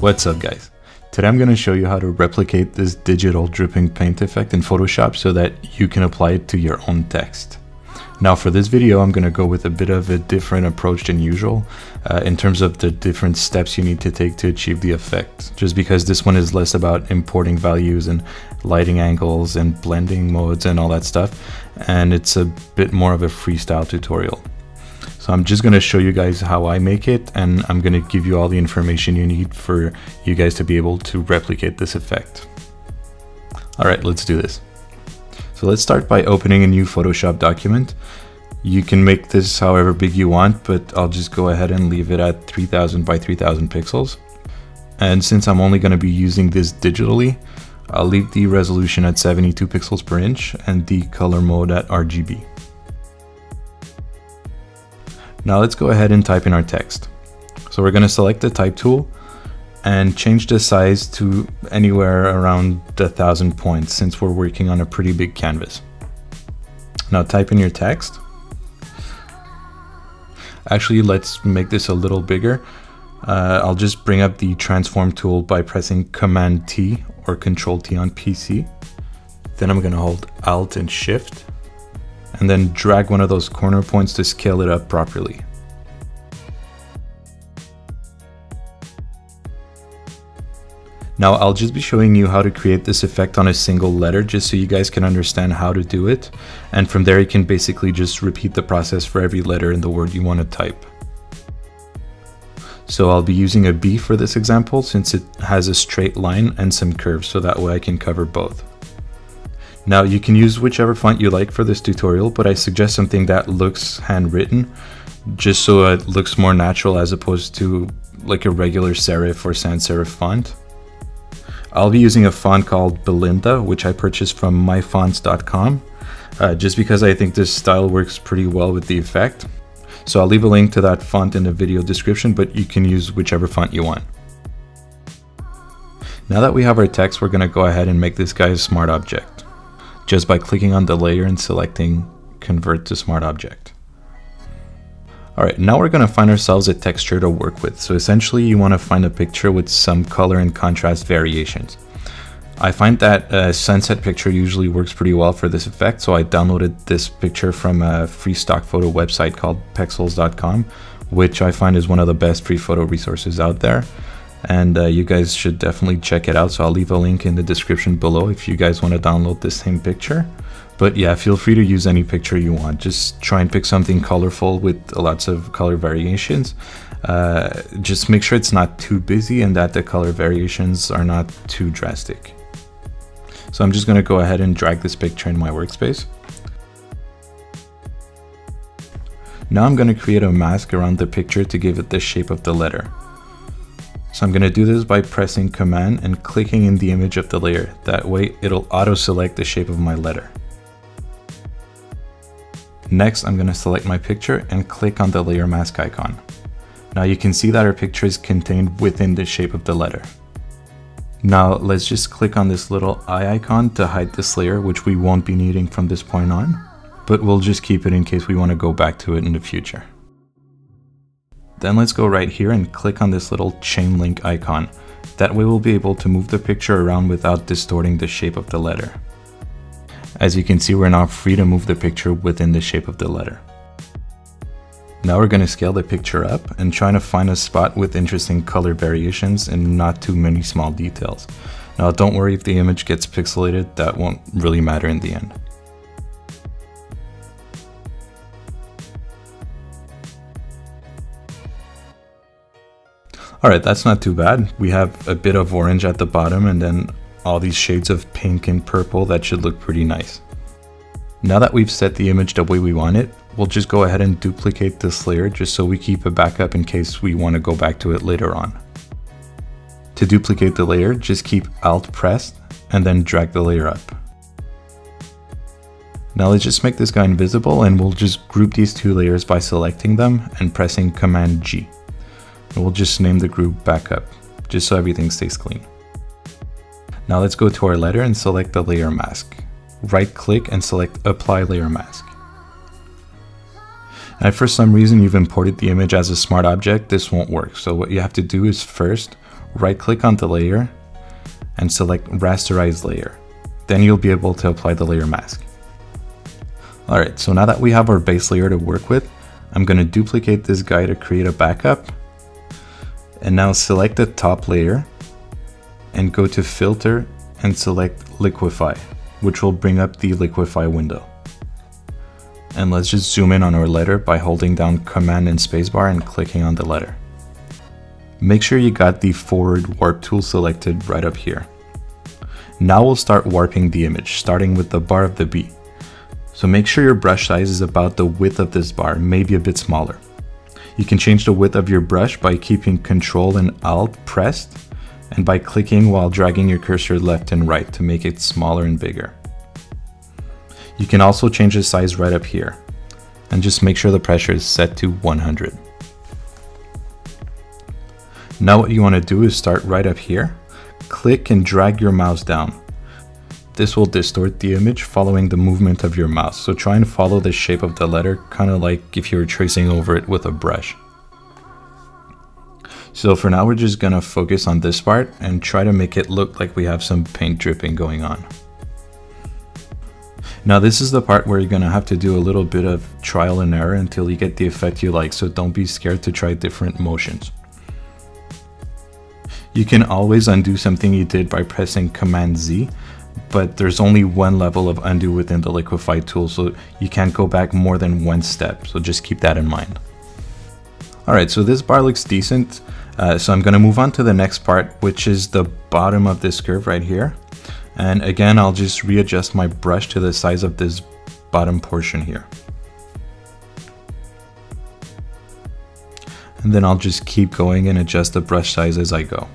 What's up guys? Today I'm going to show you how to replicate this digital dripping paint effect in Photoshop so that you can apply it to your own text. Now for this video I'm going to go with a bit of a different approach than usual in terms of the different steps you need to take to achieve the effect, just because this one is less about importing values and lighting angles and blending modes and all that stuff, and it's a bit more of a freestyle tutorial. So I'm just going to show you guys how I make it, and I'm going to give you all the information you need for you guys to be able to replicate this effect. Alright, let's do this. So let's start by opening a new Photoshop document. You can make this however big you want, but I'll just go ahead and leave it at 3000 by 3000 pixels. And since I'm only going to be using this digitally, I'll leave the resolution at 72 pixels per inch and the color mode at RGB. Now let's go ahead and type in our text. So we're going to select the type tool and change the size to anywhere around 1000 points since we're working on a pretty big canvas. Now type in your text. Actually, let's make this a little bigger. I'll just bring up the transform tool by pressing Command T or Control T on PC. Then I'm going to hold Alt and Shift, and then drag one of those corner points to scale it up properly. Now I'll just be showing you how to create this effect on a single letter just so you guys can understand how to do it, and from there you can basically just repeat the process for every letter in the word you want to type. So I'll be using a B for this example since it has a straight line and some curves, so that way I can cover both. Now you can use whichever font you like for this tutorial, but I suggest something that looks handwritten, just so it looks more natural as opposed to like a regular serif or sans serif font. I'll be using a font called Belinda, which I purchased from myfonts.com, just because I think this style works pretty well with the effect. So I'll leave a link to that font in the video description, but you can use whichever font you want. Now that we have our text, we're going to go ahead and make this guy a smart object, just by clicking on the layer and selecting Convert to Smart Object. Alright, now we're going to find ourselves a texture to work with. So essentially you want to find a picture with some color and contrast variations. I find that a sunset picture usually works pretty well for this effect, so I downloaded this picture from a free stock photo website called Pexels.com, which I find is one of the best free photo resources out there. And you guys should definitely check it out, so I'll leave a link in the description below if you guys want to download the same picture. But yeah, feel free to use any picture you want. Just try and pick something colorful with lots of color variations. Just make sure it's not too busy and that the color variations are not too drastic. So I'm just going to go ahead and drag this picture in my workspace. Now I'm going to create a mask around the picture to give it the shape of the letter. So I'm going to do this by pressing Command and clicking in the image of the layer. That way it'll auto-select the shape of my letter. Next, I'm going to select my picture and click on the layer mask icon. Now you can see that our picture is contained within the shape of the letter. Now let's just click on this little eye icon to hide this layer, which we won't be needing from this point on, but we'll just keep it in case we want to go back to it in the future. Then let's go right here and click on this little chain link icon. That way we'll be able to move the picture around without distorting the shape of the letter. As you can see, we're now free to move the picture within the shape of the letter. Now we're going to scale the picture up and try to find a spot with interesting color variations and not too many small details. Now don't worry if the image gets pixelated, that won't really matter in the end. Alright, that's not too bad. We have a bit of orange at the bottom and then all these shades of pink and purple. That should look pretty nice. Now that we've set the image the way we want it, we'll just go ahead and duplicate this layer just so we keep a backup in case we want to go back to it later on. To duplicate the layer, just keep Alt pressed and then drag the layer up. Now let's just make this guy invisible, and we'll just group these two layers by selecting them and pressing Command G. And we'll just name the group Backup, just so everything stays clean. Now let's go to our letter and select the layer mask. Right click and select Apply Layer Mask. And if for some reason you've imported the image as a smart object, this won't work. So what you have to do is first right click on the layer and select rasterize layer. Then you'll be able to apply the layer mask. Alright, so now that we have our base layer to work with, I'm going to duplicate this guy to create a backup. And now select the top layer and go to filter and select liquify, which will bring up the liquify window. And let's just zoom in on our letter by holding down Command and spacebar and clicking on the letter. Make sure you got the forward warp tool selected right up here. Now we'll start warping the image, starting with the bar of the B. So make sure your brush size is about the width of this bar, maybe a bit smaller. You can change the width of your brush by keeping Ctrl and Alt pressed and by clicking while dragging your cursor left and right to make it smaller and bigger. You can also change the size right up here and just make sure the pressure is set to 100. Now what you want to do is start right up here, click and drag your mouse down. This will distort the image following the movement of your mouse, so try and follow the shape of the letter, kind of like if you were tracing over it with a brush. So for now we're just gonna focus on this part and try to make it look like we have some paint dripping going on. Now this is the part where you're gonna have to do a little bit of trial and error until you get the effect you like, so don't be scared to try different motions. You can always undo something you did by pressing Command Z, but there's only one level of undo within the liquify tool, so you can't go back more than one step, so just keep that in mind. Alright, so this bar looks decent, so I'm going to move on to the next part, which is the bottom of this curve right here. And again, I'll just readjust my brush to the size of this bottom portion here. And then I'll just keep going and adjust the brush size as I go.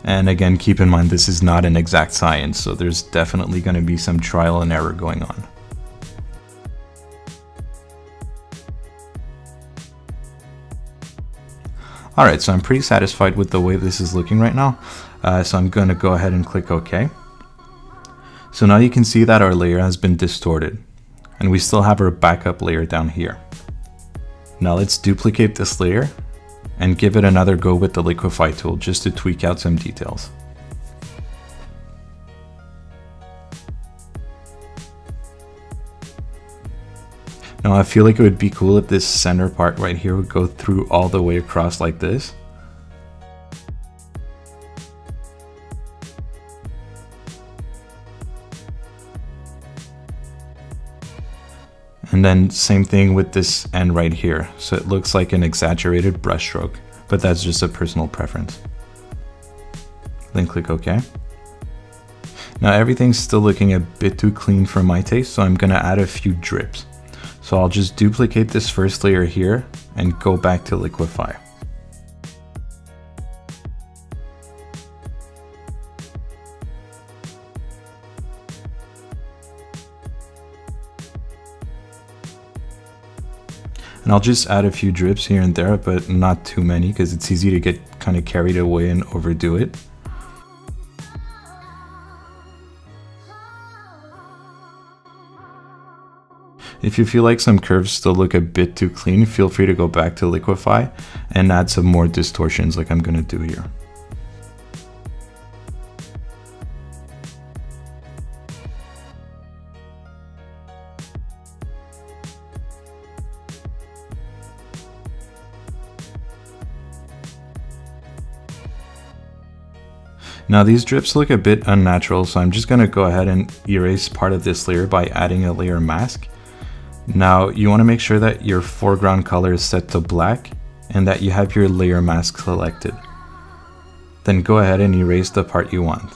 And again, keep in mind this is not an exact science, so there's definitely going to be some trial and error going on. Alright, so I'm pretty satisfied with the way this is looking right now, so I'm going to go ahead and click OK. So now you can see that our layer has been distorted, and we still have our backup layer down here. Now let's duplicate this layer and give it another go with the liquify tool just to tweak out some details. Now I feel like it would be cool if this center part right here would go through all the way across like this. And then same thing with this end right here, so it looks like an exaggerated brush stroke, but that's just a personal preference. Then click OK. Now everything's still looking a bit too clean for my taste, so I'm gonna add a few drips. So I'll just duplicate this first layer here and go back to liquify. And I'll just add a few drips here and there, but not too many because it's easy to get kind of carried away and overdo it. If you feel like some curves still look a bit too clean, feel free to go back to liquify and add some more distortions like I'm going to do here. Now these drips look a bit unnatural, so I'm just going to go ahead and erase part of this layer by adding a layer mask. Now you want to make sure that your foreground color is set to black and that you have your layer mask selected. Then go ahead and erase the part you want.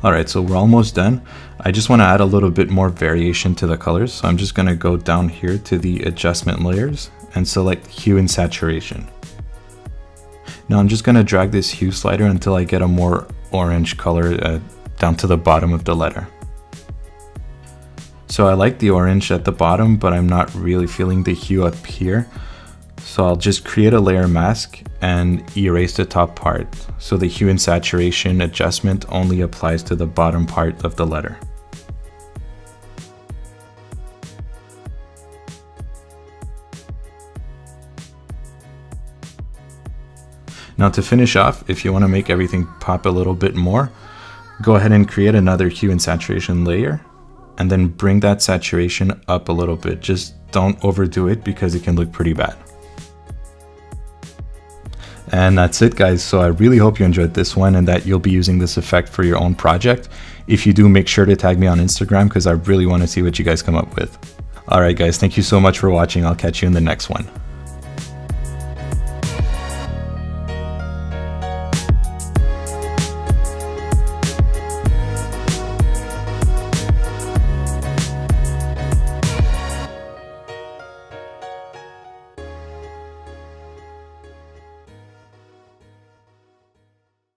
Alright, so we're almost done. I just want to add a little bit more variation to the colors, so I'm just going to go down here to the adjustment layers and select hue and saturation. Now I'm just going to drag this hue slider until I get a more orange color down to the bottom of the letter. So I like the orange at the bottom, but I'm not really feeling the hue up here. So I'll just create a layer mask and erase the top part. So the hue and saturation adjustment only applies to the bottom part of the letter. Now to finish off, if you want to make everything pop a little bit more, go ahead and create another hue and saturation layer, and then bring that saturation up a little bit. Just don't overdo it because it can look pretty bad. And that's it, guys. So I really hope you enjoyed this one and that you'll be using this effect for your own project. If you do, make sure to tag me on Instagram because I really want to see what you guys come up with. All right, guys, thank you so much for watching. I'll catch you in the next one.